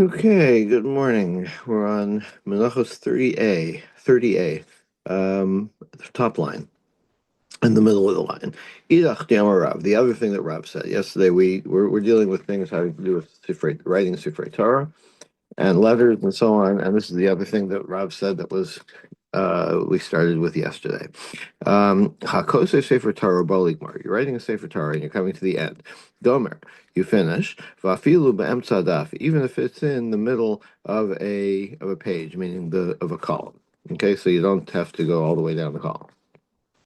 Okay, good morning. We're on Menachos 30A, the top line, in the middle of the line. Idach Diamar Rav. The other thing that Rav said yesterday, we're dealing with things having to do with writing Sifrei Torah and letters and so on. And this is the other thing that Rav said that was we started with yesterday. Hakosef Sefer Torah Boligmar. You're writing a Sefer Torah and you're coming to the end. Gomer, you finish. Vafilu be'emtza daf, even if it's in the middle of a page, meaning the of a column. Okay, so you don't have to go all the way down the column.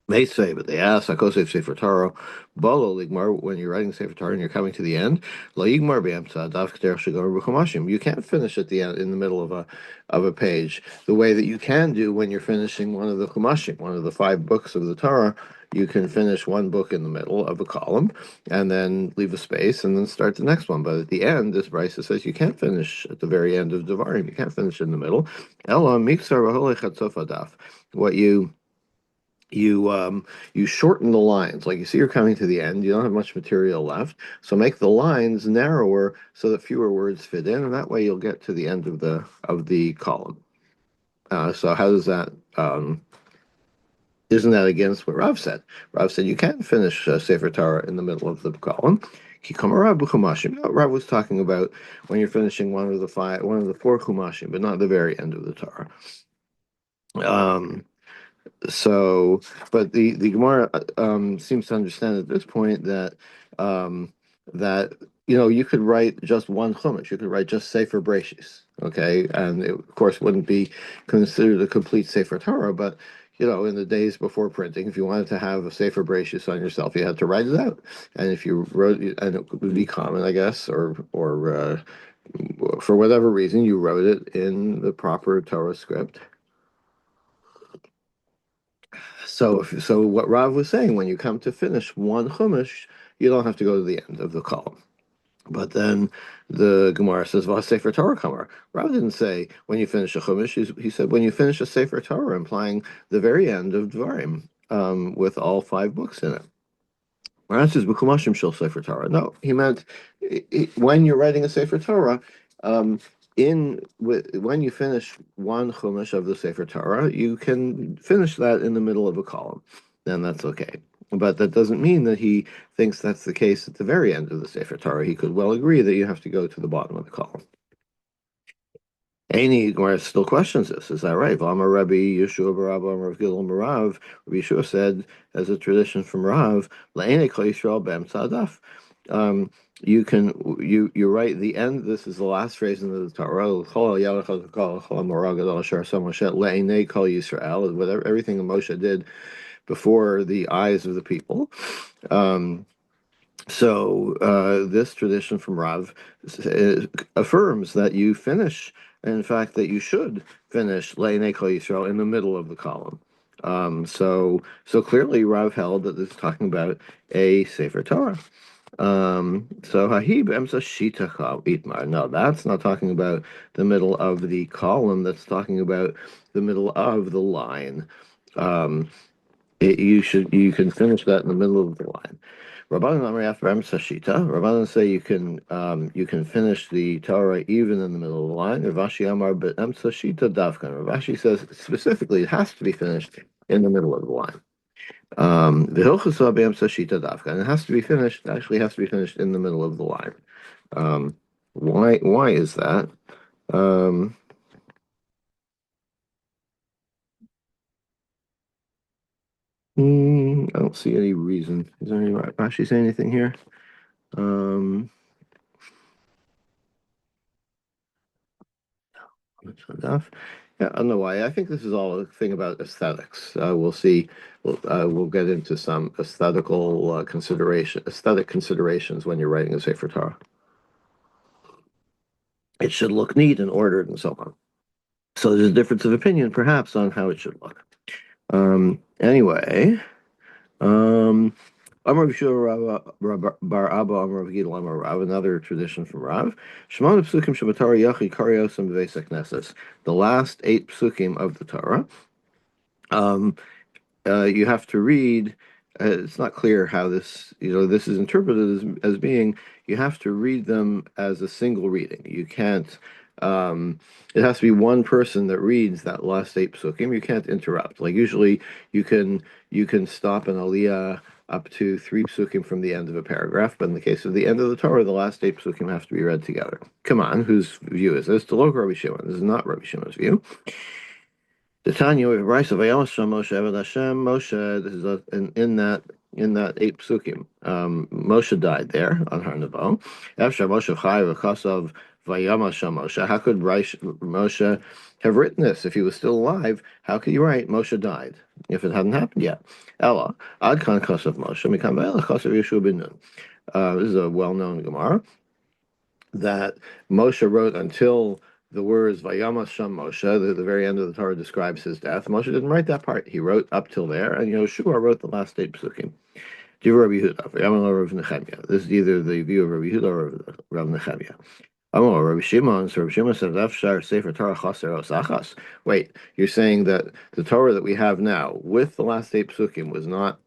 They say, but they ask, Hakosef Sefer Torah, Bolo Ligmar, when you're writing Sefer Torah and you're coming to the end, Lo Yigmar B'Yamsa, Daf K'derech Shegomar B'Chumashim. You can't finish at the end in the middle of a page the way that you can do when you're finishing one of the Chumashim, one of the five books of the Torah. You can finish one book in the middle of a column and then leave a space and then start the next one. But at the end, this Brisa says you can't finish at the very end of Devarim. You can't finish in the middle. Ela Miksar V'Holech Hatzofa Daf. What you shorten the lines. Like you see, you're coming to the end. You don't have much material left, so make the lines narrower so that fewer words fit in, and that way you'll get to the end of the column. So how does that? Isn't that against what Rav said? Rav said you can't finish Sefer Torah in the middle of the column. Rav was talking about when you're finishing one of the four chumashim, but not the very end of the Torah. Um, So, but the Gemara seems to understand at this point um, that you could write just one chumash, you could write just Sefer Breshis, okay, and it, of course wouldn't be considered a complete Sefer Torah, but in the days before printing, if you wanted to have a Sefer Breshis on yourself, you had to write it out, and if you wrote, and it would be common, I guess, or for whatever reason, you wrote it in the proper Torah script. So what Rav was saying, when you come to finish one chumash, you don't have to go to the end of the column. But then the Gemara says, "Va Sefer Torah Kamar." Rav didn't say when you finish a chumash. He said when you finish a Sefer Torah, implying the very end of Dvarim, with all five books in it. Rav says, "B'chumashim shel Sefer Torah." No, he meant when you're writing a Sefer Torah. Um, when you finish one chumash of the Sefer Torah, you can finish that in the middle of a column, then that's okay. But that doesn't mean that he thinks that's the case at the very end of the Sefer Torah. He could well agree that you have to go to the bottom of the column. Any Gemara still questions this. Is that right? V'amar Rabbi Yeshua bar Abba Rav Gilel Rav. Rabbi Yeshua said, as a tradition from Rav, La'enei Kol Yisrael b'emtza daf. You write the end. This is the last phrase in the Torah. La'enei Kol Yisrael. Whatever everything that Moshe did before the eyes of the people. So this tradition from Rav affirms that you finish, in fact, that you should finish Le'nei Kol Yisrael in the middle of the column. So clearly Rav held that this is talking about a Sefer Torah. So Hahib Emsa Shita Itmar. No, that's not talking about the middle of the column. That's talking about the middle of the line. Um, you can finish that in the middle of the line. Rabbanan Amar after Sashita. Rabbanan say you can finish the Torah even in the middle of the line. Ravashi Amar but Shita Davkan. Ravashi says specifically it has to be finished in the middle of the line. The Hilchasa B'Emsa Shita Davkan. It has to be finished. Actually, has to be finished in the middle of the line. Why is that? Um, I don't see any reason. Is there any Rashi say anything here? Um, enough. Yeah, I don't know why. I think this is all a thing about aesthetics. We'll see. We'll get into some aesthetic considerations when you're writing a Sefer Torah. It should look neat and ordered and so on. So there's a difference of opinion, perhaps, on how it should look. Anyway, um, Amar Bar Abba Amar Gidel Amar Rav, another tradition from Rav. Shemona Psukim Shabbatar Yachi Karios and Bevesek Knesses. The last 8 psukim of the Torah. You have to read. It's not clear how this is interpreted as being. You have to read them as a single reading. You can't Um, it has to be one person that reads that last eight psukim. You can't interrupt. Like usually, you can you can stop an aliyah up to three psukim from the end of a paragraph, but in the case of the end of the Torah, the last eight psukim have to be read together. Come on, whose view is this? To local Rabbi Shimon. This is not Rabbi Shimon's view. The Tanya we have a rice of Vayamashem Moshe Eved Hashem Moshe. This is in that eight psukim. Moshe died there on Har Nebo. After Moshe Chai V'Chasav Vayamashem Moshe. How could Moshe have written this if he was still alive? How could you write Moshe died if it hadn't happened yet? Ella Ad Kan Chasav Moshe Mikam V'Ela Chasav Yeshua ben Nun. This is a well-known Gemara that Moshe wrote until the words Vayamas Sham Moshe, the very end of the Torah describes his death. Moshe didn't write that part. He wrote up till there, and Yoshua wrote the last eight psukim. Divrei Rabbi Yehuda, Vayamar Rav Nechemia. This is either the view of Rabbi Yehuda or Rav Nechemia. Amar Rabbi Shimon, so Rabbi Shimon said, Efshar Sefer Torah Chaser Osachas. Wait, you're saying that the Torah that we have now, with the last eight psukim, was not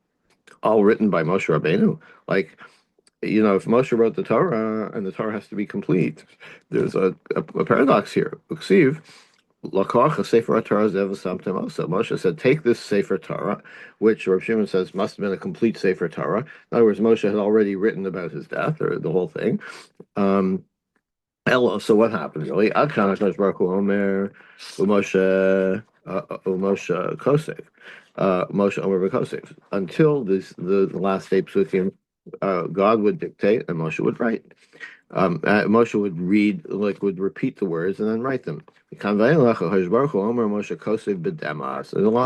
all written by Moshe Rabbeinu? Like, if Moshe wrote the Torah and the Torah has to be complete, there's a paradox here. Uksiv, Lakach, a Sefer Torah Zev Samtim also. Moshe said, take this Sefer Torah, which Rav Shimon says must have been a complete Sefer Torah. In other words, Moshe had already written about his death, or the whole thing. Elo, so what happened really? Ad Kan HaKadosh Baruch Hu Omer Moshe Kosev. Moshe Omer Kosev. Until the last eight psukim, God would dictate and Moshe would write. Moshe would would repeat the words and then write them. There's a lot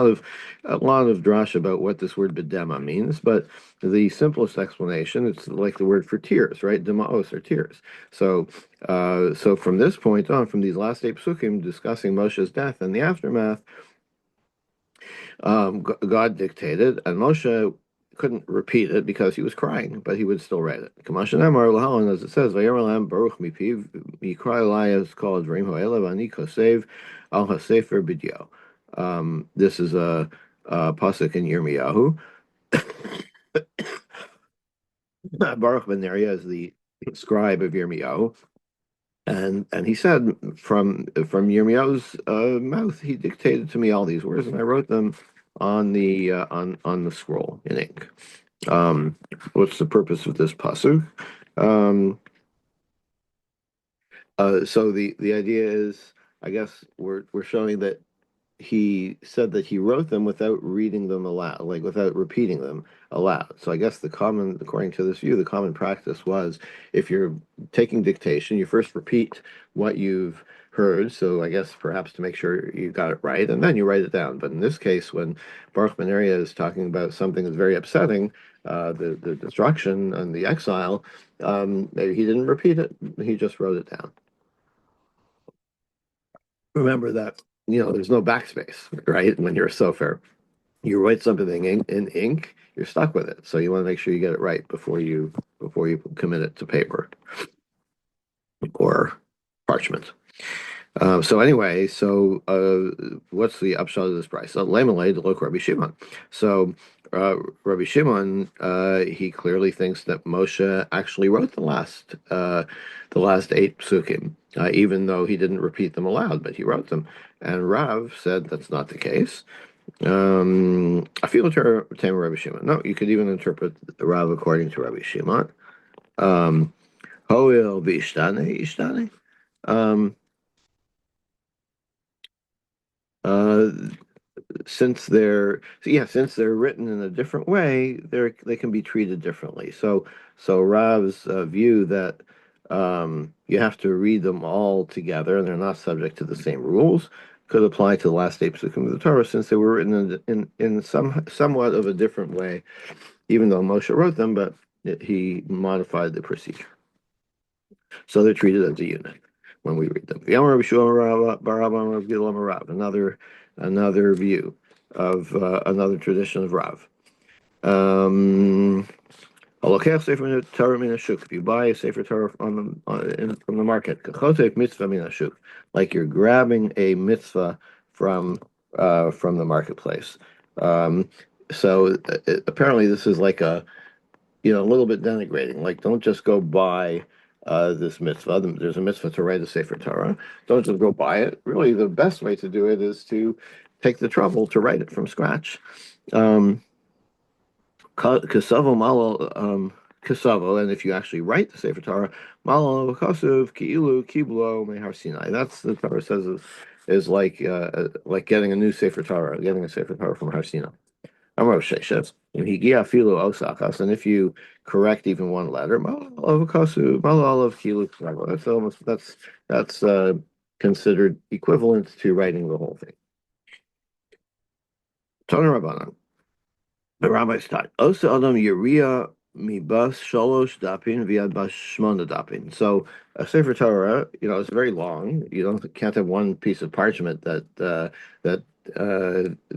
of drash about what this word bedema means, but the simplest explanation, it's like the word for tears, right? Demaos are tears. So from this point on, from these last eight psukim discussing Moshe's death and the aftermath, God dictated, and Moshe couldn't repeat it because he was crying, but he would still write it. Kamashan Amar Lahalan, as it says, Vayomer Baruch Mipiv, Mikra Elai is called Dream Ho'elev Ani Kosev Al HaSefer Bidyo. This is a pasuk in Yirmiyahu. Baruch ben Neriah is the scribe of Yirmiyahu. And he said from Yirmiyahu's mouth, he dictated to me all these words, and I wrote them on the scroll in ink. What's the purpose of this pasuk? So the idea is, I guess we're showing that he said that he wrote them without reading them aloud, like without repeating them aloud. So I guess according to this view, the common practice was if you're taking dictation, you first repeat what you've heard. So I guess perhaps to make sure you got it right, and then you write it down. But in this case, when Baruch Ben Neriah is talking about something that's very upsetting, the destruction and the exile, maybe he didn't repeat it; he just wrote it down. Remember that there's no backspace, right? When you're a sofer, you write something in ink, you're stuck with it. So you want to make sure you get it right before you commit it to paper or parchment. So anyway, what's the upshot of this price? So Lemalei to look Rabbi Shimon. So Rabbi Shimon, he clearly thinks that Moshe actually wrote the last eight psukim, even though he didn't repeat them aloud, but he wrote them. And Rav said that's not the case. I feel Tam Rabbi Shimon. No, you could even interpret Rav according to Rabbi Shimon. Hoil ishtane. Um, uh, since they're written in a different way, they can be treated differently. So Rav's view that you have to read them all together and they're not subject to the same rules could apply to the last eight psukim of the Torah, since they were written in somewhat of a different way, even though Moshe wrote them, but he modified the procedure. So they're treated as a unit when we read them. Another view of another tradition of Rav. If you buy a Sefer Torah from the market, like you're grabbing a mitzvah from the marketplace. So apparently this is like a little bit denigrating. Like, don't just go buy this mitzvah. There's a mitzvah to write a Sefer Torah. Don't just go buy it. Really, the best way to do it is to take the trouble to write it from scratch. Um, Kasavo malo kasavo, and if you actually write the Sefer Torah, malo kasav ki'ilu kiblo mehar Sinai. That's the Torah says is like getting a new Sefer Torah, getting a Sefer Torah from Har Sinai. Amar Sheshes, and higia filu osachas, and if you correct even one letter, malo kasu, malo olav ki'ilu kiblo. That's considered equivalent to writing the whole thing. Tana Rabbanan. The rabbis taught, Osa Adam Yuriya Mibas Shalosh Dapin Viad Bas Shmona Dapin. So a Sefer Torah, it's very long. Can't have one piece of parchment that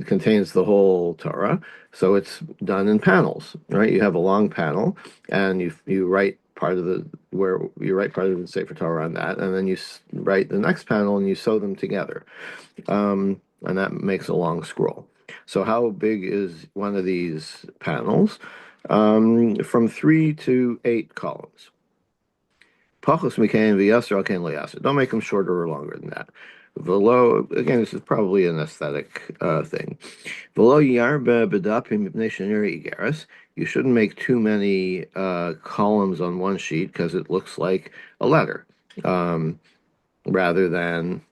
contains the whole Torah. So it's done in panels, right? You have a long panel, and you write part of the Sefer Torah on that, and then you write the next panel, and you sew them together, and that makes a long scroll. So how big is one of these panels? From 3 to 8 columns. Pachos mikain v'yasser al kain lo yasser. Don't make them shorter or longer than that. Velo, again, this is probably an aesthetic thing. Velo yarbe bedapim mipnei sheneri igeres. You shouldn't make too many columns on one sheet because it looks like a letter, rather than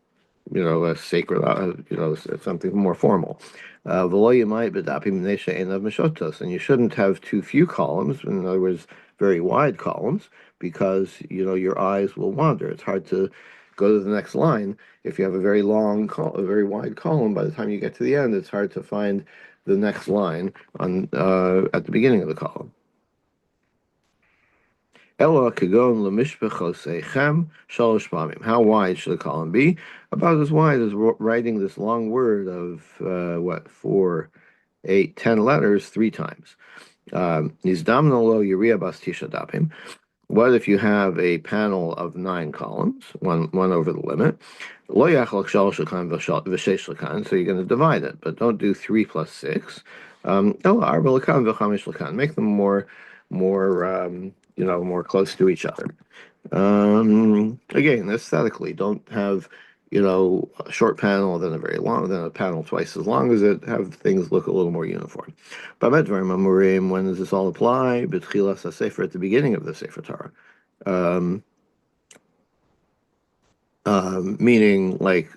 a sacred, something more formal. And you shouldn't have too few columns, in other words, very wide columns, because your eyes will wander. It's hard to go to the next line if you have a very wide column. By the time you get to the end, it's hard to find the next line on at the beginning of the column. Ella kagon lemishpechosechem shalosh pamim. How wide should the column be? About as wide as writing this long word of 4, 8, 10 letters 3 times. Nizdamna lo yiriya bas tisha dapim. What if you have a panel of 9 columns, one over the limit? Lo yachlok shalosh lakan v'shesh lakan. So you're going to divide it, but don't do 3 plus 6. Ella arba lakan v'chamish lakan. Make them more more close to each other. Again, aesthetically, don't have, a short panel, then a panel twice as long as it, have things look a little more uniform. When does this all apply? B'tchilas HaSefer, at the beginning of the Sefer Torah. Meaning, like,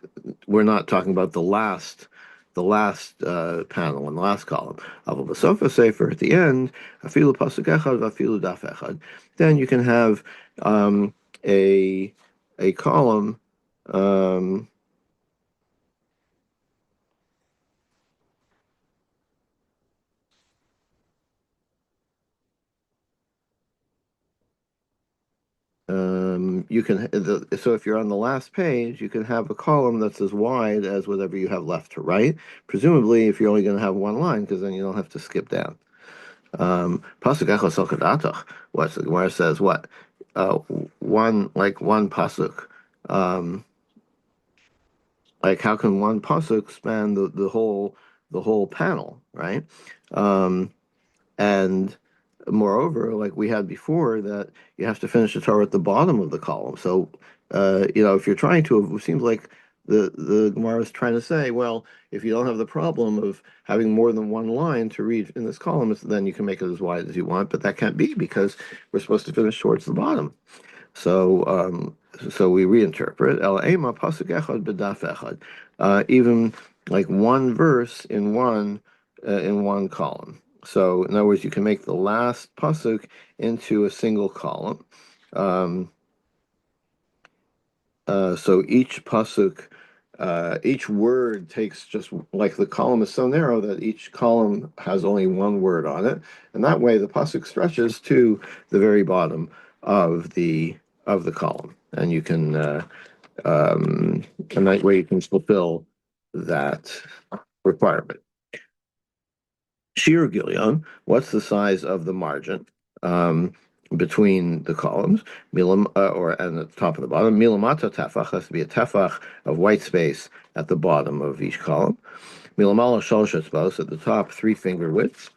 we're not talking about the last panel in the last column. Aval b'sofa sefer, at the end, afilu pasuk echad afilu daf echad. Then you can have a column. You can so if you're on the last page, you can have a column that's as wide as whatever you have left to write. Presumably, if you're only going to have one line, because then you don't have to skip down. Pasuk echos al kadatach. What the Gemara says? What one pasuk? Like how can one pasuk span the whole panel, right? And moreover, like we had before, that you have to finish the Torah at the bottom of the column. So, if you're trying to, it seems like the Gemara is trying to say, well, if you don't have the problem of having more than one line to read in this column, then you can make it as wide as you want. But that can't be because we're supposed to finish towards the bottom. So we reinterpret El Ema pasuk echad b'daf echad, even like one verse in one column. So in other words, you can make the last pasuk into a single column. So each pasuk, each word takes, just like the column is so narrow that each column has only one word on it, and that way the pasuk stretches to the very bottom of the column, and you can and that way you can fulfill that requirement. Shir Gilyon, what's the size of the margin between the columns? And at the top and the bottom. Milamata tefach has to be a tefach of white space at the bottom of each column. Milamala shalosh etzbos, at the top 3 finger widths.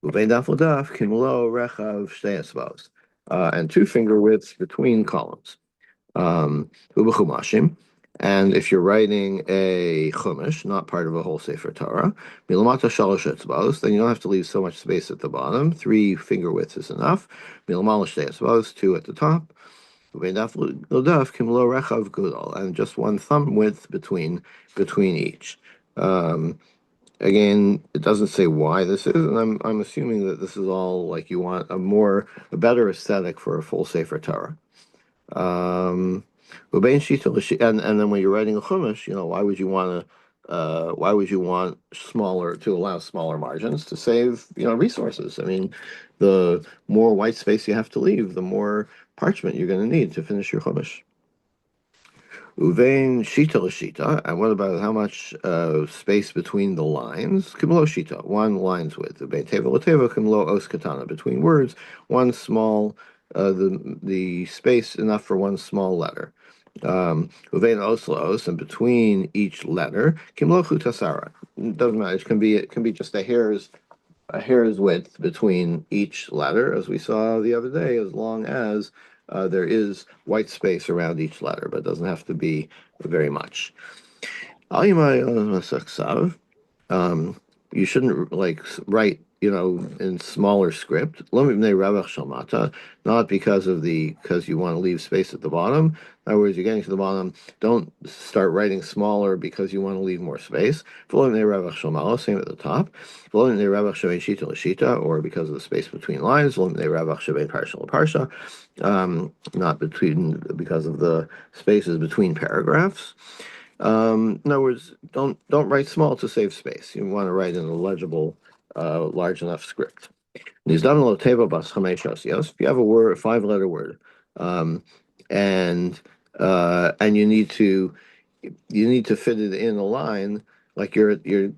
Ubein daf l'daf kimlo rechav shtei etzbos. and 2 finger widths between columns. Ubechumashim. And if you're writing a chumash, not part of a whole sefer Torah, milamata shalosh etzbos, then you don't have to leave so much space at the bottom. 3 finger widths is enough. Milamala shtei etzbos, 2 at the top. Ubeidaf l'daf kimlo rechav gudal, and just 1 thumb width between each. Um, Again, it doesn't say why this is, and I'm assuming that this is all like you want a better aesthetic for a full sefer Torah. Um, and then when you're writing a chumash, why would you want smaller to allow smaller margins to save, resources? I mean, the more white space you have to leave, the more parchment you're going to need to finish your chumash. Uvein shita l'shita, and what about how much space between the lines? Kimlo shita, 1 line's width. Uvein teva l'teva, kimlo os katana, between words, one small, the space enough for one small letter. Uvein os laos, and between each letter, kimlo chutasara. Doesn't matter. It can be just a hair's width between each letter, as we saw the other day, as long as there is white space around each letter, but it doesn't have to be very much. Um, you shouldn't like write, in smaller script. Not because you want to leave space at the bottom. In other words, you're getting to the bottom. Don't start writing smaller because you want to leave more space. Same at the top. Or because of the space between lines. Not because of the spaces between paragraphs. In other words, don't write small to save space. You want to write in a legible, large enough script. If you have a word, a 5-letter word, um, and you need to fit it in a line, like you're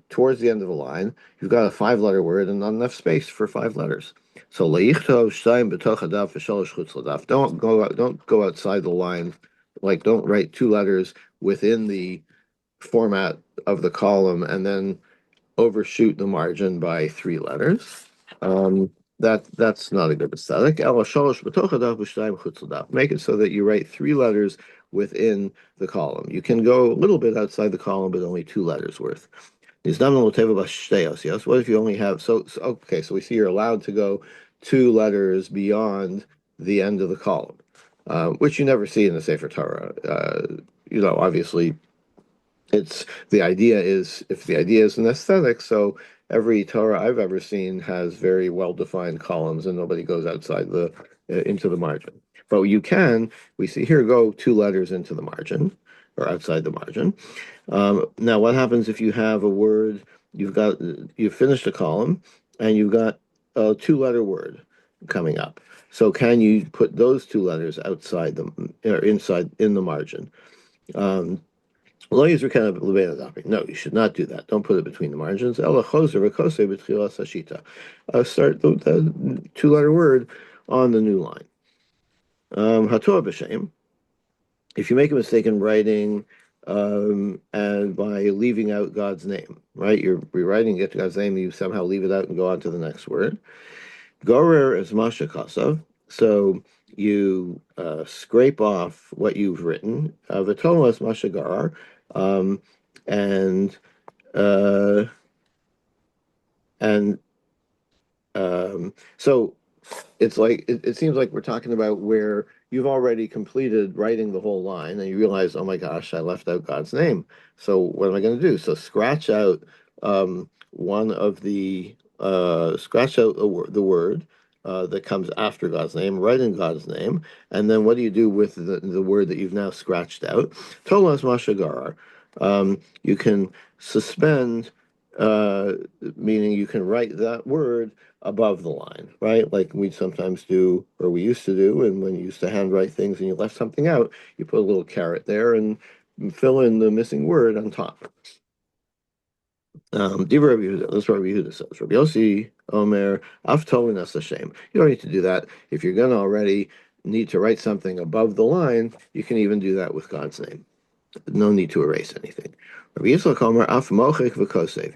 towards the end of a line, you've got a 5-letter word and not enough space for 5 letters. So don't go outside the line, like don't write 2 letters within the format of the column and then overshoot the margin by 3 letters. That's not a good aesthetic. Make it so that you write 3 letters within the column. You can go a little bit outside the column, but only 2 letters worth. Yes. What if you only have okay, so we see you're allowed to go 2 letters beyond the end of the column, which you never see in the Sefer Torah. Obviously it's the idea is if the idea is an aesthetic, so every Torah I've ever seen has very well-defined columns, and nobody goes outside the into the margin. But we see here, go 2 letters into the margin or outside the margin. Now, what happens if you have a word, you've finished a column and you've got a 2-letter word coming up? So can you put those 2 letters outside or inside in the margin? No, you should not do that. Don't put it between the margins. Start the 2-letter word on the new line. Hatorah b'shem. If you make a mistake in writing, and by leaving out God's name, right? You're rewriting, get to God's name, and you somehow leave it out and go on to the next word. Gorer is masha kasav. So you scrape off what you've written. V'tomo is masha garar. Um, and uh, and so it's like it seems like we're talking about where you've already completed writing the whole line and you realize, oh my gosh, I left out God's name. So what am I going to do? So scratch out the word that comes after God's name, write in God's name, and then what do you do with the word that you've now scratched out? Tolas Mashagarar. You can suspend, meaning you can write that word above the line, right? Like we sometimes do, or we used to do, and when you used to handwrite things and you left something out, you put a little caret there and fill in the missing word on top. Diva Rabbi Yehuda, that's what Rabbi Yehuda says. Rabbi Yossi Omer, Avtolin as Hashem. You don't need to do that. If you're going to already need to write something above the line, you can even do that with God's name. No need to erase anything. Rabbi Yisrael Omer, Af Mochek V'Kosev.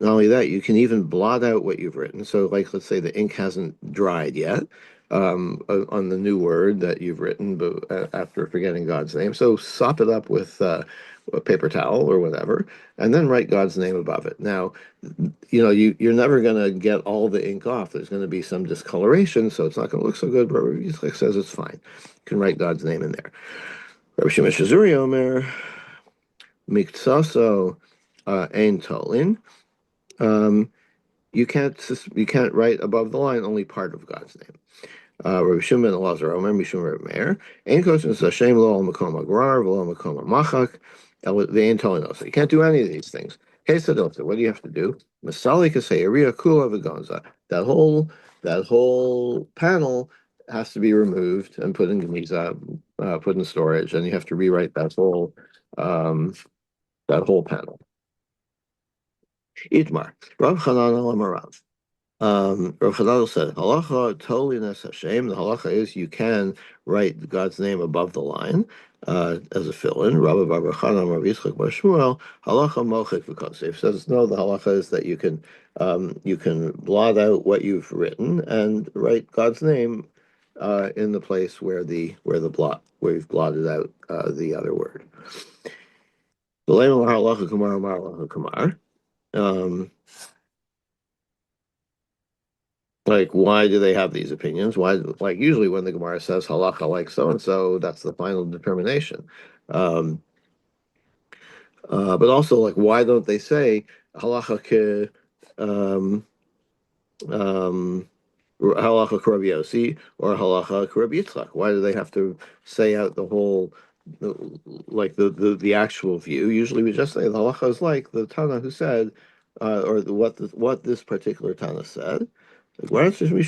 Not only that, you can even blot out what you've written. So, like, let's say the ink hasn't dried yet. on the new word that you've written, but after forgetting God's name. So sop it up with a paper towel or whatever, and then write God's name above it. Now, you're never going to get all the ink off. There's going to be some discoloration, so it's not going to look so good. But Rabbi Yitzchak says it's fine. You can write God's name in there. Rabbi Shimon Shazuri Omer Miktaso Ein Tolin. Um, you can't write above the line only part of God's name. Rabbi Shimon Elazar Omer Mishum Rabbi Meir Ein Kosher Hashem Lo Al Makom Agrar V'Lo Makom Machak. They ain't telling us. So you can't do any of these things. Kesadota, what do you have to do? Masali Kaseya Kula Vagonza. That whole panel has to be removed and put in Gemiza, put in storage, and you have to rewrite that whole panel. Itmar. Rav Chanan Amarav. Rav Chananel said, "Halacha holiness Hashem." The halacha is you can write God's name above the line as a fill-in. Rabbi Bar Chanan, Rav Yitzchak Bar Shmuel, halacha mochik v'kosef says no. The halacha is that you can blot out what you've written and write God's name in the place where you've blotted out the other word. The halacha kumar halacha kumar. Like, why do they have these opinions? Why, like, usually when the Gemara says halacha like so and so, that's the final determination. Um, but also, like, why don't they say halacha ke, um, um, halacha Rabbi Yossi or halacha Rabbi Yitzchak? Why do they have to say out the whole, like the actual view? Usually, we just say the halacha is like the Tana who said, or what this particular Tana said. Because in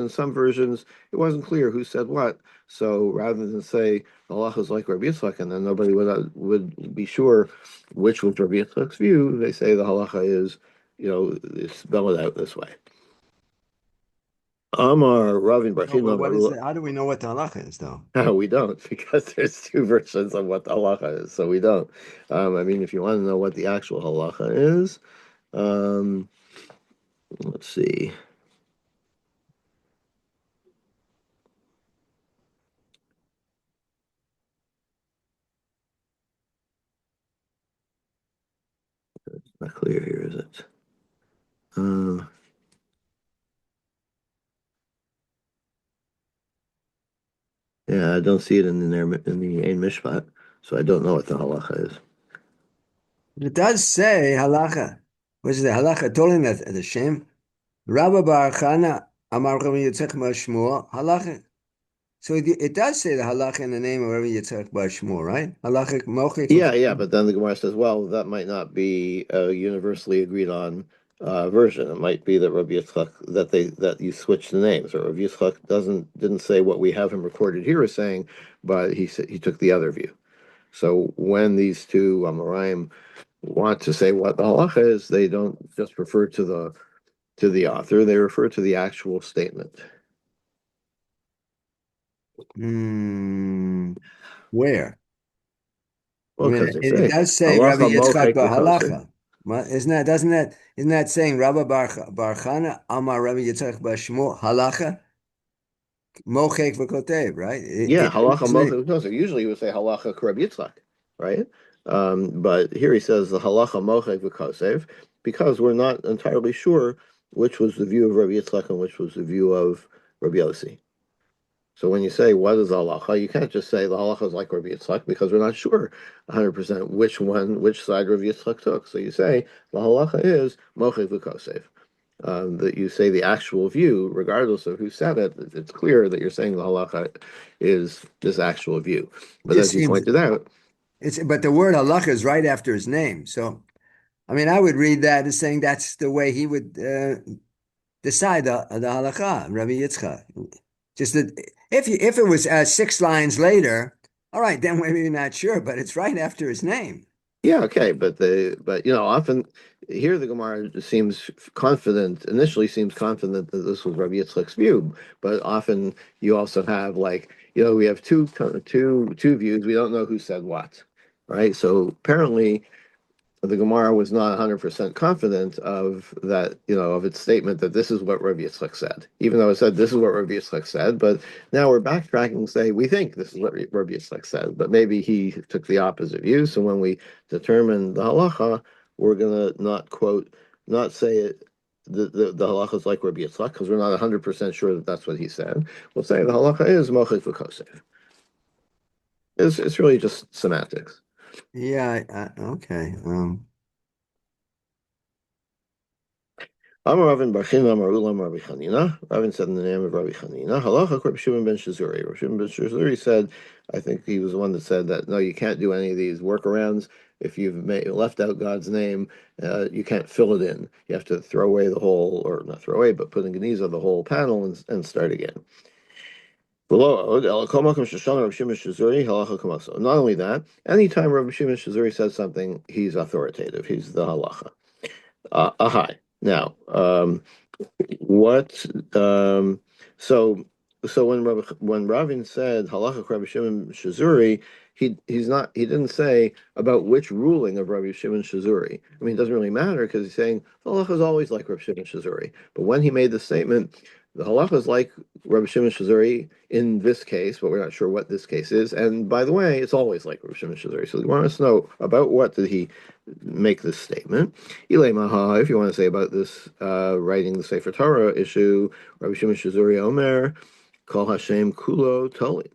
some versions it wasn't clear who said what. So rather than say halacha is like Rabbi Yitzchak, and then nobody would be sure which was Rabbi Yitzchak's view, they say the halacha is, spell it out this way. Amar Ravin No, Barchin but what Amar. is it? How do we know what the halacha is, though? No, we don't, because there's two versions of what the halacha is, so we don't. I mean, if you want to know what the actual halacha is, um, let's see. Not clear here, is it? Um, yeah, I don't see it in there in the Ein Mishpat, so I don't know what the halacha is. It does say halacha. What is the halacha? Told that the Shem. Rabba Bar Chana Amar Rabbi Yitzchak Bar Shmuel halacha. So it does say the halacha in the name of Rabbi Yitzchak Bar Shmuel, right? Halacha mochik. Yeah, but then the Gemara says, well, that might not be a universally agreed on version. It might be that Rabbi Yitzchak that you switch the names, or Rabbi Yitzchak didn't say what we have him recorded here as saying, but he took the other view. So when these two Amoraim want to say what the halacha is, they don't just refer to the author; they refer to the actual statement. Where? I Well, mean, because they it say does say Rabbi halacha Yitzchak mochek Bar v'kosev. Halacha. Isn't that saying Rabbi Bar Chana Amar Rabbi Yitzchak Bar Shmuel halacha mochek v'kotev, right? Yeah, halacha Usually, mochek v'kosev. Usually you would say halacha Rabbi Yitzchak, right? But here he says the halacha mochek v'kosev because we're not entirely sure which was the view of Rabbi Yitzchak and which was the view of Rabbi Yossi. So when you say what is halacha, you can't just say the halacha is like Rabbi Yitzchak because we're not sure 100% which side Rabbi Yitzchak took. So you say the halacha is mochek v'kosev. That you say the actual view, regardless of who said it, it's clear that you're saying the halacha is this actual view. it But just as you seems pointed out, but the word halacha is right after his name. So, I mean, I would read that as saying that's the way he would decide the halacha, Rabbi Yitzchak. Just that if it was 6 lines later, all right, then we're maybe not sure, but it's right after his name. yeah, okay, but often here the Gemara seems confident, initially seems confident that this was Rabbi Yitzchak's view, but often you also have like, we have two views, we don't know who said what, right? So apparently the Gemara was not 100% confident of that, of its statement that this is what Rabbi Yitzchak said, even though it said this is what Rabbi Yitzchak said. But now we're backtracking and say we think this is what Rabbi Yitzchak said, but maybe he took the opposite view. So when we determine the halacha, we're gonna not quote, not say it. The halacha is like Rabbi Yitzchak because we're not 100% sure that that's what he said. We'll say the halacha is mochik v'kosev. It's really just semantics. Yeah, okay. Amar Ravin Bar Chinna Amar Ulam Rabbi Chanina. Ravin said in the name of Rabbi Chanina. Halacha Rabbi Shimon ben Shazuri. Rabbi Shimon ben Shazuri said, I think he was the one that said that no, you can't do any of these workarounds. If you've left out God's name, you can't fill it in. You have to throw away the whole, or not throw away, but put in Geniza the whole panel and start again. Not only that, anytime Rabbi Shimon Shazuri says something, he's authoritative. He's the halacha. Ahai. Now, what so when Ravin said halacha Rabbi Shimon Shazuri, he didn't say about which ruling of Rabbi Shimon Shazuri. I mean, it doesn't really matter because he's saying halacha is always like Rabbi Shimon Shazuri. But when he made the statement, the halacha is like Rabbi Shimon Shazuri in this case, but we're not sure what this case is. And by the way, it's always like Rabbi Shimon Shazuri. So he wants to know about what did he make this statement. Ilay Maha, if you want to say about this writing the Sefer Torah issue, Rabbi Shimon Shazuri Omer, Kol Hashem Kulo Toli.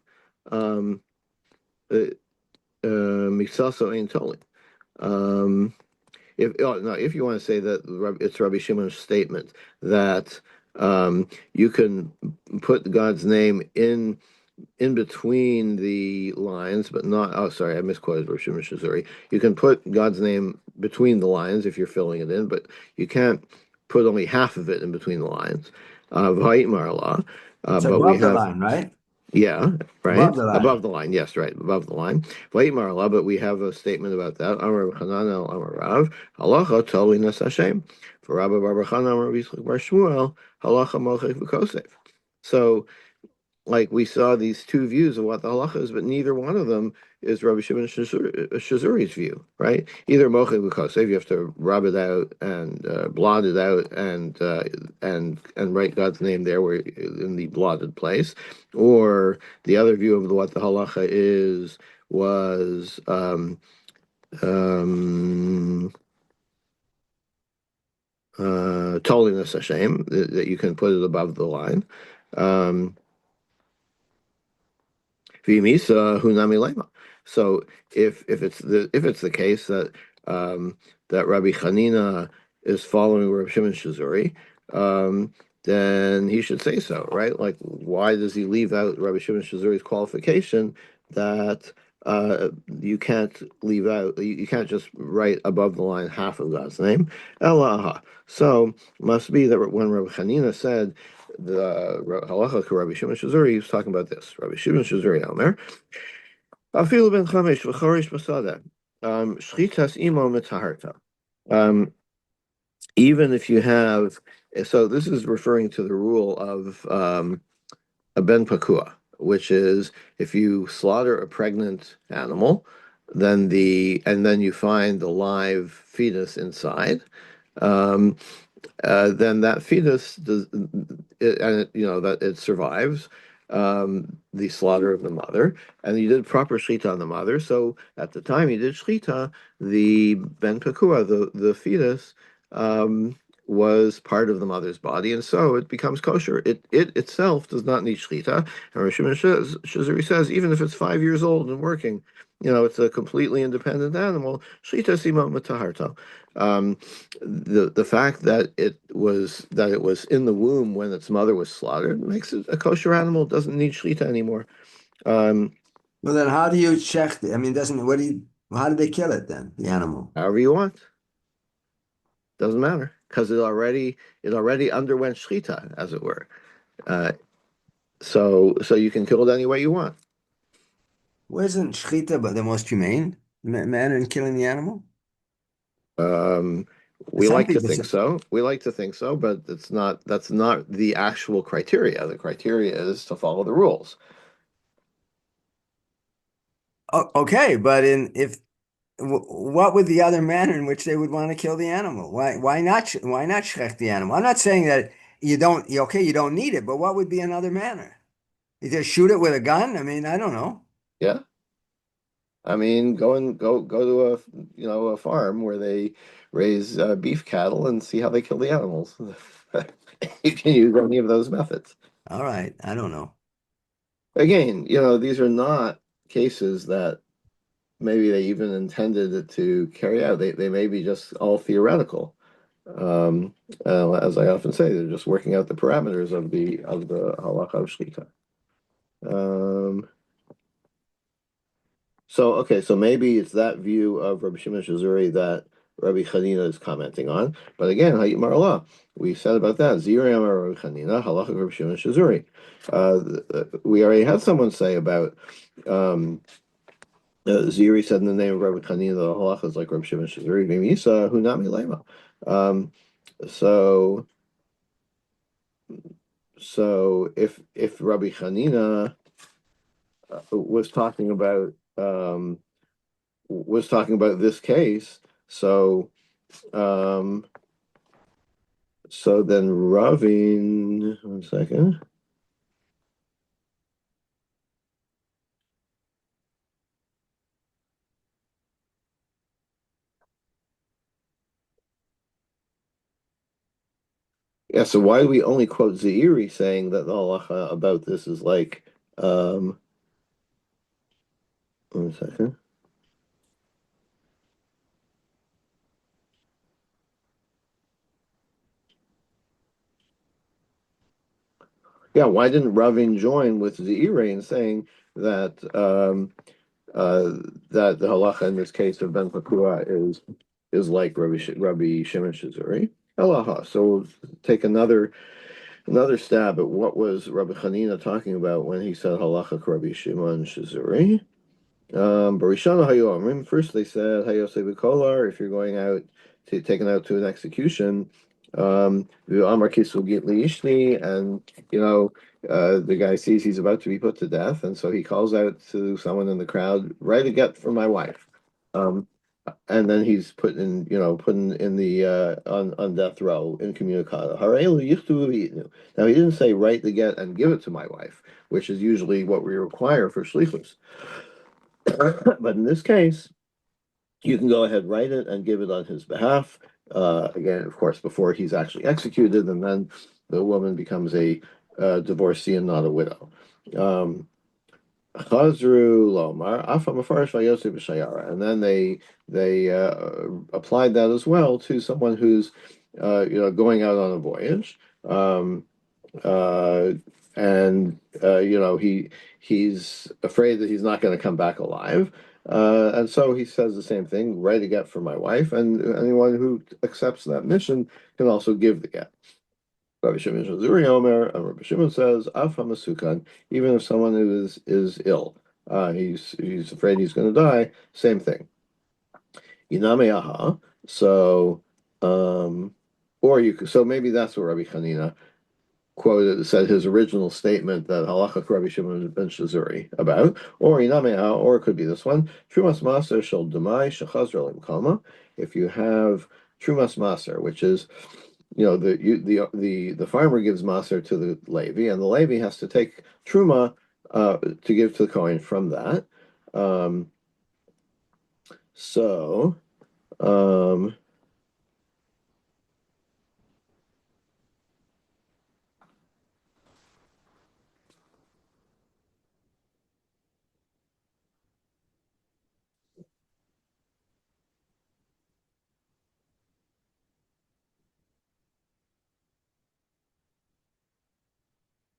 Um, Miksaso Ein Toli. If you want to say that it's Rabbi Shimon's statement that you can put God's name in between the lines, but not. Oh, sorry, I misquoted Roshim Shazuri. You can put God's name between the lines if you're filling it in, but you can't put only half of it in between the lines. V'ha'it marla, It's but we above the have line, right? yeah, Above right the line. above the line. Yes, right above the line. V'ha'it marla, but we have a statement about that. Amar Chanan el Amar Rav halacha tolinas Hashem. For Rabbi Bar Chanan Amar Yitzchak Bar Shmuel halacha mochek v'kosef. So like we saw these two views of what the halacha is, but neither one of them is Rabbi Shimon Shazuri's view, right? Either mochei v'kosev, you have to rub it out and blot it out and write God's name there where in the blotted place, or the other view of what the halacha is was um, toliness Hashem that you can put it above the line. Um, V'imisa hunami lema. So if it's the case that that Rabbi Chanina is following Rabbi Shimon Shazuri, then he should say so, right? Like, why does he leave out Rabbi Shimon Shazuri's qualification that you can't leave out, you can't just write above the line half of God's name? Elaha. So must be that when Rabbi Chanina said the halacha to Rabbi Shimon Shazuri, he was talking about this. Rabbi Shimon Shazuri Omer, Afilu ben chamesh v'chorish basada, shchitas imo mitaharta. Um, Even if you have, so this is referring to the rule of a ben pakua, which is if you slaughter a pregnant animal, and then you find the live fetus inside. Um, then that fetus does, that it survives the slaughter of the mother, and you did proper shechita on the mother. So at the time you did shechita, the ben pekua, the fetus, was part of the mother's body, and so it becomes kosher. It itself does not need shechita. And Rosh Shazuri says even if it's 5 years old and working, it's a completely independent animal. Shechita sima mataharta. The fact that it was in the womb when its mother was slaughtered makes it a kosher animal. It doesn't need shechita anymore. Um, Well, then how do you check I mean, doesn't, what do you, how do they kill it then, the animal? However you want, doesn't matter because it already underwent shechita, as it were. Uh, so you can kill it any way you want. Wasn't shechita but the most humane manner in killing the animal? Um, we Some like to people think say, so. We like to think so, but it's not. That's not the actual criteria. The criteria is to follow the rules. oh, okay, but in if what would the other manner in which they would want to kill the animal? Why not shrek the animal? I'm not saying that okay, you don't need it, but what would be another manner? You just shoot it with a gun? I mean, I don't know. Yeah. I mean, go to a farm where they raise beef cattle and see how they kill the animals. You can use any of those methods. All right, I don't know. Again, these are not cases that maybe they even intended it to carry out. They may be just all theoretical. Um, as I often say, they're just working out the parameters of the halacha of shchita. Um, so maybe it's that view of Rabbi Shimon Shazuri that Rabbi Chanina is commenting on. But again, Hayimar Allah, we said about that. Ziri Amar Rabbi Chanina, halacha of Rabbi Shimon Shazuri. We already had someone say about Ziri said in the name of Rabbi Chanina, the halacha is like Rabbi Shimon Shazuri, Mimisa, Hunami Lema. Um, so if Rabbi Chanina was talking about this case, so um, so then Ravin, one second. Yeah, so why do we only quote Zairi saying that the halacha about this is like one second. Yeah, why didn't Ravin join with Zairi in saying that uh, that the halacha in this case of Ben Pakua is like Rabbi Shimon Shazuri? Halacha. So we'll take another stab at what was Rabbi Hanina talking about when he said halacha Rabbi Shimon Shazuri. Barishana Hayomrim. First they said Hayose Bikolar, if you're going out taken out to an execution, Amar Kisu Git Ishni, and the guy sees he's about to be put to death, and so he calls out to someone in the crowd, write a get for my wife. Um, and then he's put in the on death row incommunicado. Harelu yichtu v'yitnu. Now he didn't say write the get and give it to my wife, which is usually what we require for shlichus. But in this case, you can go ahead, write it, and give it on his behalf. Again, of course, before he's actually executed, and then the woman becomes a divorcee and not a widow. Um, Chazru Lomar, Afa Mafarish Vayosef B'Shayara, and then they applied that as well to someone who's going out on a voyage. Uh, and he's afraid that he's not going to come back alive, and so he says the same thing: write a get for my wife, and anyone who accepts that mission can also give the get. Rabbi Shimon Shazuri Omer, and Rabbi Shimon says, "Af hamasukan," even if someone is ill, he's afraid he's going to die. Same thing. Iname aha. So, um, or so maybe that's what Rabbi Hanina quoted said his original statement that halacha Rabbi Shimon ben Shazuri about, or inamea, or it could be this one, trumas maser shel demai shechazra limkama. If you have trumas maser, which is the farmer gives maser to the Levi, and the Levi has to take truma to give to the Kohen from that. Um, so um,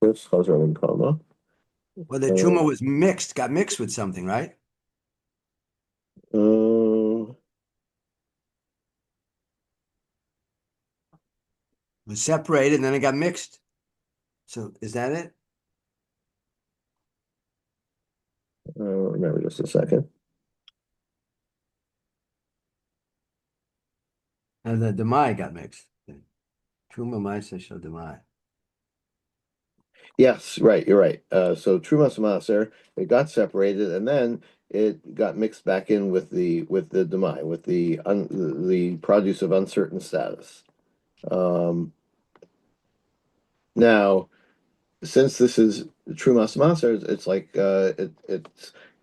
first chazra limkama. Well, the Uh, truma got mixed with something, right? uh, It was separated and then it got mixed. So is that it? Remember just a second. And the demai got mixed. Truma ma'aser shel demai. Yes, right, you're right. So Trumas Maser, it got separated, and then it got mixed back in with the demai, with the produce of uncertain status. Um, Now, since this is Trumas Maser, it's like it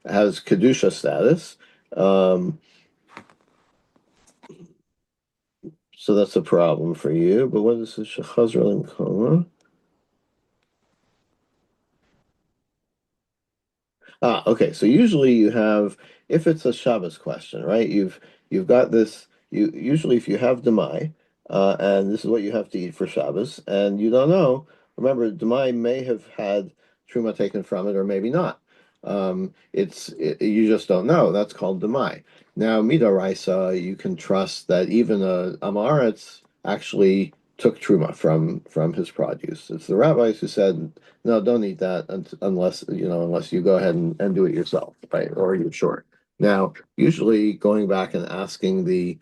has kedusha status. Um, so that's a problem for you. But what is this shechazar limkoma? Ah, okay. So usually you have, if it's a Shabbos question, right? You've got this. You usually, if you have demai, and this is what you have to eat for Shabbos, and you don't know. Remember, demai may have had truma taken from it, or maybe not. You just don't know. That's called demai. Now, midoraisa, you can trust that even a amaretz actually took truma from his produce. It's the rabbis who said no, don't eat that unless unless you go ahead and do it yourself, right? Or you're short. Now, usually going back and asking the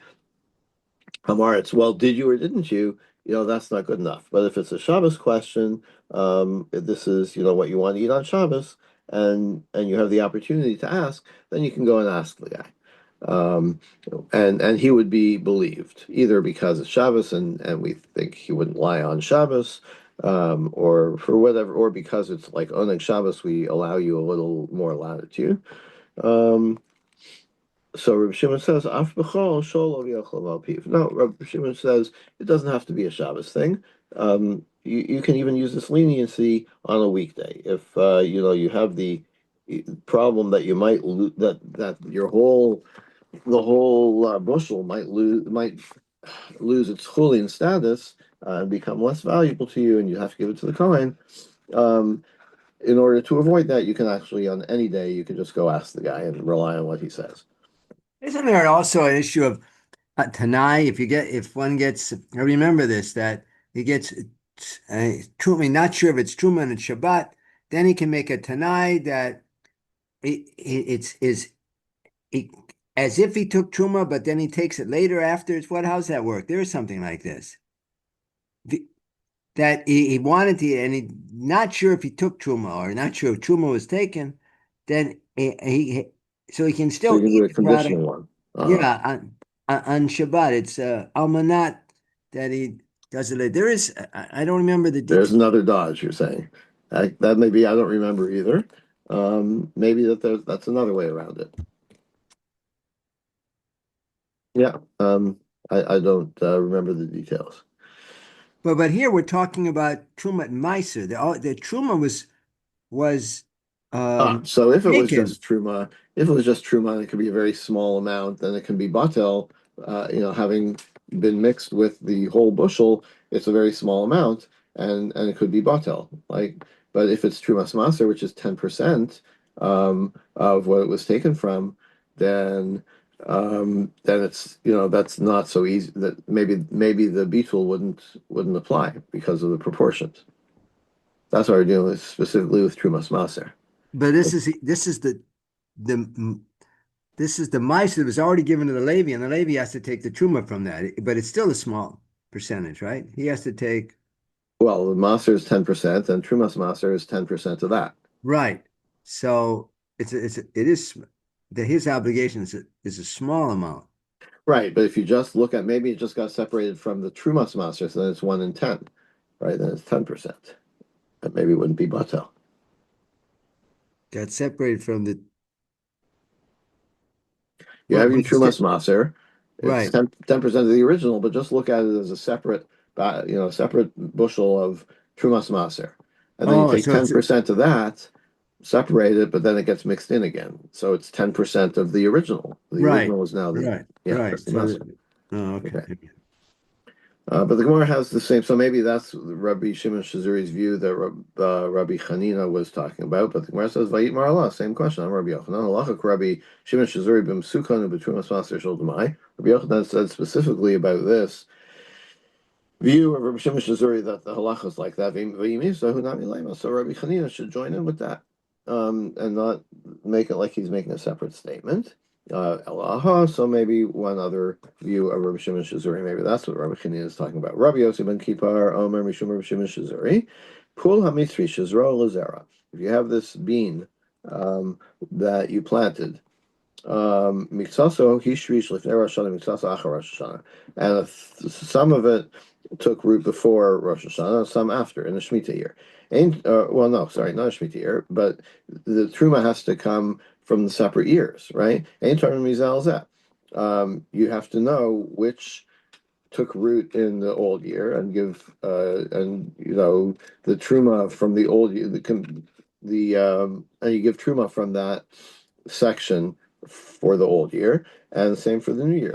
Hamaritz, well, did you or didn't you? That's not good enough. But if it's a Shabbos question, this is what you want to eat on Shabbos, and you have the opportunity to ask, then you can go and ask the guy. Um, and he would be believed either because it's Shabbos and we think he wouldn't lie on Shabbos, or for whatever, or because it's like Oneg Shabbos, we allow you a little more latitude. Um, so Rabbi Shimon says, "Af b'chol shol lo yochel al piv." No, Rabbi Shimon says it doesn't have to be a Shabbos thing. You can even use this leniency on a weekday if you have the problem that you might lose that the whole bushel might lose its Julian status and become less valuable to you, and you have to give it to the Kohen. Um, in order to avoid that, you can actually on any day you can just go ask the guy and rely on what he says. Isn't there also an issue of Tanai? If one gets, I remember this that he gets truma. Not sure if it's truma and Shabbat. Then he can make a Tanai that it's is it, as if he took truma, but then he takes it later after. It's what? How's that work? There is something like this. The- that he wanted to, and he not sure if he took truma or not sure if truma was taken. Then so he can So still you can do eat a the product. conditional one. Yeah, on Shabbat, it's almanat that he does it. There is, I don't remember the There's details, another dodge you're saying. That may be I don't remember either. Maybe that's another way around it. Yeah. I don't remember the details. but here we're talking about truma and meiser. The truma was So taken. if it was just truma, and it could be a very small amount, then it can be batel. Having been mixed with the whole bushel, it's a very small amount, and it could be batel. But if it's trumas maser, which is 10% of what it was taken from, then then that's not so easy. That maybe the beetle wouldn't apply because of the proportions. That's what we're dealing with specifically with trumas maser. But the this is the meiser that was already given to the Levi, and the Levi has to take the truma from that. But it's still a small percentage, right? He has to take Well, the master is 10%, and Trumas master is 10% of that. right. So it is that his obligation is a small amount. Right, but if you just look at maybe it just got separated from the Trumas master, so then it's 1 in 10, right? Then it's 10%. That maybe wouldn't be Batel. Got separated from the You have your but it's still Trumas master, it's right. 10% of the original, but just look at it as a separate bushel of Trumas master. And then you Oh, take so it's 10% of that, separate it, but then it gets mixed in again. So it's 10% of the original. The right, original is now right. that's the master. Okay. Okay. But the Gemara has the same, so maybe that's Rabbi Shimon Shazuri's view that Rabbi Chanina was talking about. But the Gemara says, "Vayit Marala." Same question. I'm Rabbi Yochanan. Halachak Rabbi Shimon Shazuri b'msukan u'b'trumas maser shel demai. Rabbi Yochanan said specifically about this view of Rabbi Shimon Shazuri that the halacha is like that. So Rabbi Chanina should join in with that, and not make it like he's making a separate statement. Elaha, so maybe one other view of Rabbi Shimon Shazuri, maybe that's what Rabbi Chanina is talking about. Rabbi Yossi ben Kippar, Omer Mishum Rabbi Shimon Shazuri. Pul hamitzri shizro lazera. If you have this bean that you planted, miksaso hishrish lifnei Rosh Hashanah, miksaso achar Rosh Hashanah, and some of it took root before Rosh Hashanah, some after in the Shemitah year. Ain't well, no, sorry, not a Shemitah year, but the truma has to come from the separate years, right? Ain't targum mizal zeh. You have to know which took root in the old year and give and the truma from the old year, and you give truma from that section for the old year, and the same for the new year.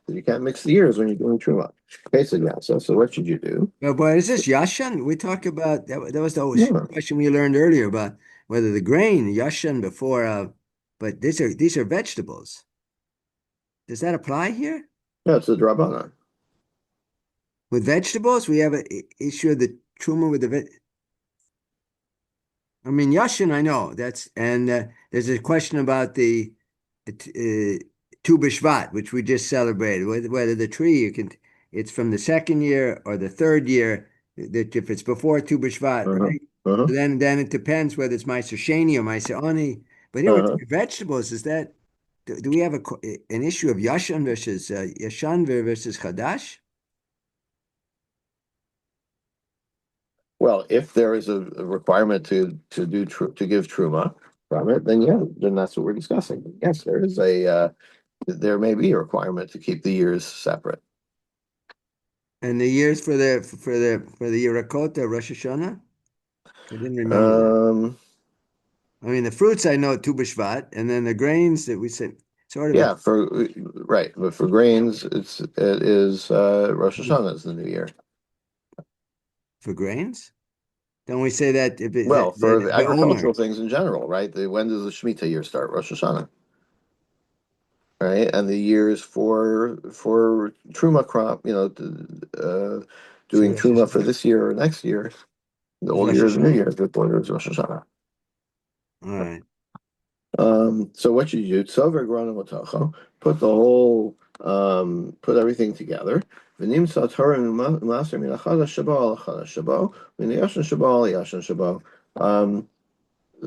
You can't mix the years when you're doing truma. Basically, yeah. So what should you do? But is this Yashan? We talk about that. That was the whole Yeah, question we learned earlier about whether the grain Yashan before. But these are vegetables. Does that apply here yeah, it's a drabana. with vegetables? We have a issue of the truma with the I mean, Yashin, I know that's, and there's a question about the Tu B'Shvat, which we just celebrated, whether the tree it's from the second year or the third year, that if it's before Tu B'Shvat, Uh-huh. right? Uh-huh. So then it depends whether it's Meiser Sheni or Meiser Ani. But here with Uh-huh. vegetables, do we have an issue of Yashan versus Yashan versus Chadash? Well, if there is a requirement to give truma from it, then yeah, then that's what we're discussing. Yes, there may be a requirement to keep the years separate. And the years for the Yerakot, Rosh Hashanah? I didn't remember that. Um, I mean, the fruits I know Tu B'Shvat, and then the grains that we said sort of yeah, for right, but for grains, it is Rosh a Hashanah is the new year. for grains. Don't we say that if it Well, for the the agricultural Omer things in general, right? When does the Shemitah year start? Rosh Hashanah, right? And the years for truma crop, so doing Rosh truma for Hashanah this year or next year. The is old Rosh year is the new Hashanah. year. The year is Rosh Hashanah. All right. So what you do, tzover grana matacho, put the whole, put everything together. V'nim sator maser min achada shabo al achada shabo, min yashan shabo al yashan shabo. Um,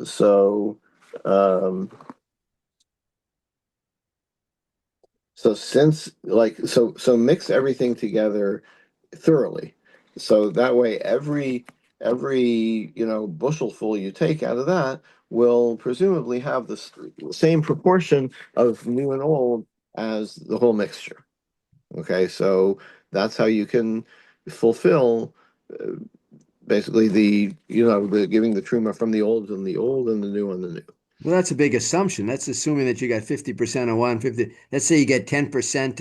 so, um, so since so mix everything together thoroughly, so that way every bushelful you take out of that will presumably have the same proportion of new and old as the whole mixture. Okay, so that's how you can fulfill uh, basically the giving the truma from the old and the new on the new. Well, that's a big assumption. That's assuming that you got 50% of one, 50. Let's say you get 10%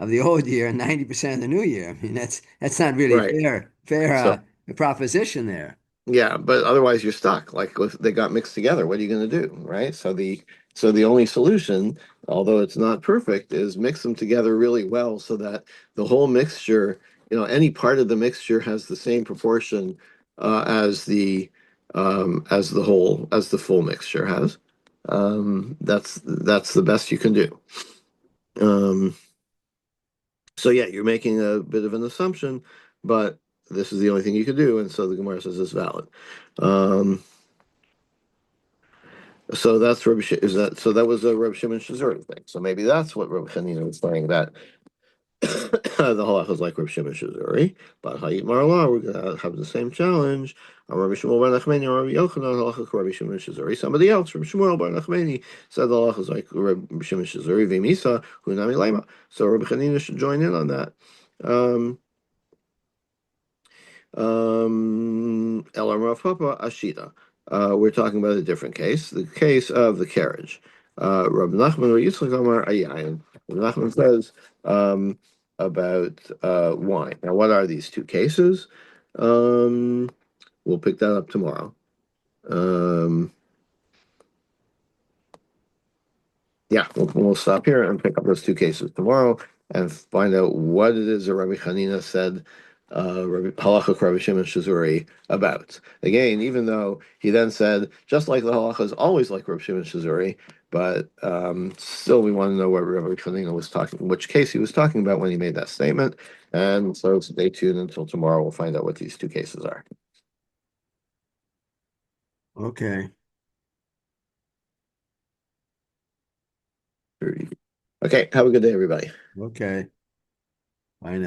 of the old year and 90% of the new year. I mean, that's not really Right. fair So proposition there. yeah, but otherwise you're stuck. Like if they got mixed together, what are you going to do, right? So the only solution, although it's not perfect, is mix them together really well so that the whole mixture, any part of the mixture has the same proportion as the full mixture has. That's the best you can do. Um, so yeah, you're making a bit of an assumption, but this is the only thing you can do, and so the Gemara says it's valid. Um, So that's Rabbi Sh is that so that was a Rabbi Shimon Shazuri thing. So maybe that's what Rabbi Chanina was saying that the halach is like Rabbi Shimon Shazuri, but Hayit Marla we're gonna have the same challenge. Rabbi Shmuel Bar Nachmani or Rabbi Yochanan halacha like Rabbi Shimon Shazuri. Somebody else, Rabbi Shmuel Bar Nachmani, said the halach is like Rabbi Shimon Shazuri v'Misa Hunami Lema. So Rabbi Chanina should join in on that. Um, El Rav Papa Ashita. We're talking about a different case, the case of the carriage. Rabbi Nachman or Yitzchak Omar Ayayin. Rabbi Nachman says about wine. Now, what are these two cases? Um, we'll pick that up tomorrow. Um, yeah, we'll stop here and pick up those two cases tomorrow and find out what it is that Rabbi Hanina said halacha Rabbi Shimon Shazuri about. Again, even though he then said, just like the halacha is always like Rabbi Shimon Shazuri, but still we want to know what Rabbi Chanina was talking, which case he was talking about when he made that statement. And so stay tuned until tomorrow. We'll find out what these two cases are. Okay. Okay, have a good day, everybody. Okay. I know.